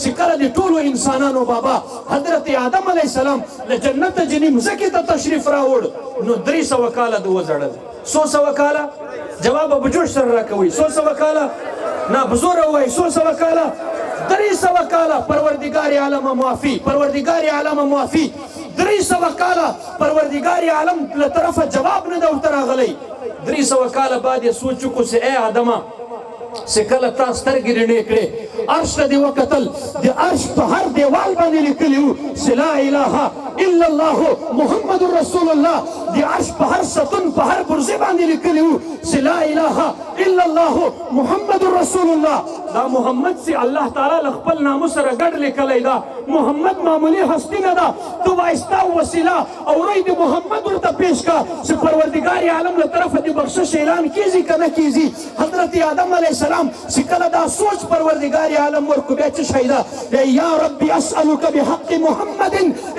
چې کله د ټولو انسانانو بابا حضرت آدم علیه السلام له جنت جنې مځکې ته تشریف راوړ نو 300 کاله د وځړل. 100 کاله جواب ابو جوش سره راکوي. 100 کاله نه بزور وای 100 کاله 300 کاله پروردگار عالم معافی 300 کاله پروردگار عالم له طرفه جواب نه د ورته راغلی. 300 کاله بعد یې سوچ وکړو چې ای آدمه چې کله تا سترګې رڼې کړې عرش ته دې وکتل د عرش په هر دیوال باندې لیکلي وو چې لا اله الا الله محمد رسول الله. د عرش په هر ستون په هر برزې باندې لیکلي وو چې لا اله الا الله محمد رسول الله. دا محمد چې الله تعالی له خپل نامه سره ګډ لیکلی دا محمد معمولی هستی نه ده. تو وایستا وسیله اورئ د محمد ورته پیش کا چې پروردګار عالم له طرفه د بخشش اعلان کیږي که نه کیږي. حضرت آدم علیه السلام چې کله دا سوچ پروردگار عالم ورکو بیا څه شی ده یا ربي اسألک بحق محمد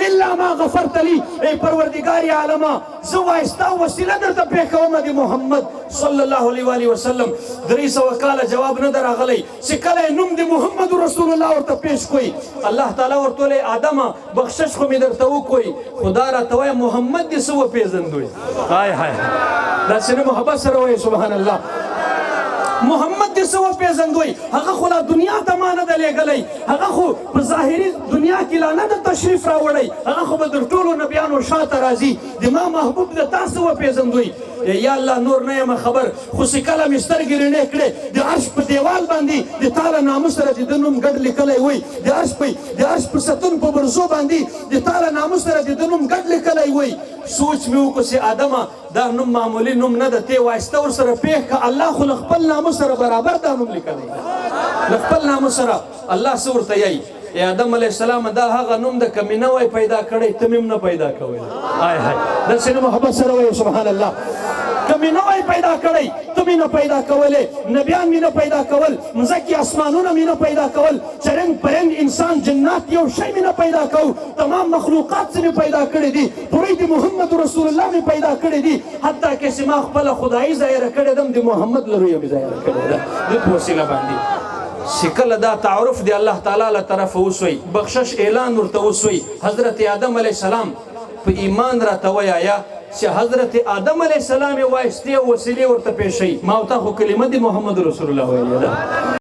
الا ما غفرت لي. ای پروردگار عالمه زه وایستا وسیله درته پېښ کومه د محمد صلی الله علیه و آله وسلم. 300 کاله جواب نه ده راغلی چې کله نوم د محمد رسول الله ورته پیش کوي الله تعالی ورته ویلی آدمه بخشش خو مې درته وکوی خو دا راته وایه محمد دې څه وپېژندوی. های های داسې نه محبت سره وایي سبحان الله. محمد دې څه وپېژندوی هغه خو لا دنیا ته ما نه ده لیږلی هغه خو په ظاهري دنیا کې لا نه ده تشریف راوړی هغه خو به در ټولو نبیانو شاته راځي د ما محبوب د تا څه وپېژندوی. یا الله نور نه یم خبر خو چې کله مې سترګې رڼې کړې د عرش په دیوال باندې د تا له نامه سره د ده نوم ګډ لیکلی وی د عرش په ستون په برزو باندې د تا له نامه سره د ده نوم ګډ لیکلی وی. سوچ مې وکړو چې آدمه دا نوم معمولي نوم نه ده تی وایسته ورسره پېښ که الله خو له خپل نامه سره برابر دا نوم لیکلی له خپل نامه سره الله څه ورته یایي. ای آدم علیه السلام دا هغه نوم ده که مې نه وای پیدا کړی ته مې هم نه پیدا کوی. های های داسې نه محبت سره وایي سبحان الله. که مې نه وای پیدا کړی ته مې نه پیدا کولی نبیان مې نه پیدا کول مځکې اسمانونه مې نه پیدا کول چرند پرند انسان جنات یو شی مې نه پیدا کو تمام مخلوقات چې مې پیدا کړي دي پوری د محمد رسول الله مې پیدا کړي دي حتی که چې ما خپله خدایي ظاهره کړې دم د محمد له رویه مې ظاهره کړې ده د په وسیله باندې چې کله دا تعارف دی الله تعالی له طرفه وسوی بخشش اعلان ورته وسوی. حضرت آدم علیه السلام په ایمان راته وایه چې حضرت آدم علیه السلام یې وایستې وسیلې ورته پېښوي ما او تا خو کلمه د محمد رسول الله ویلې ده.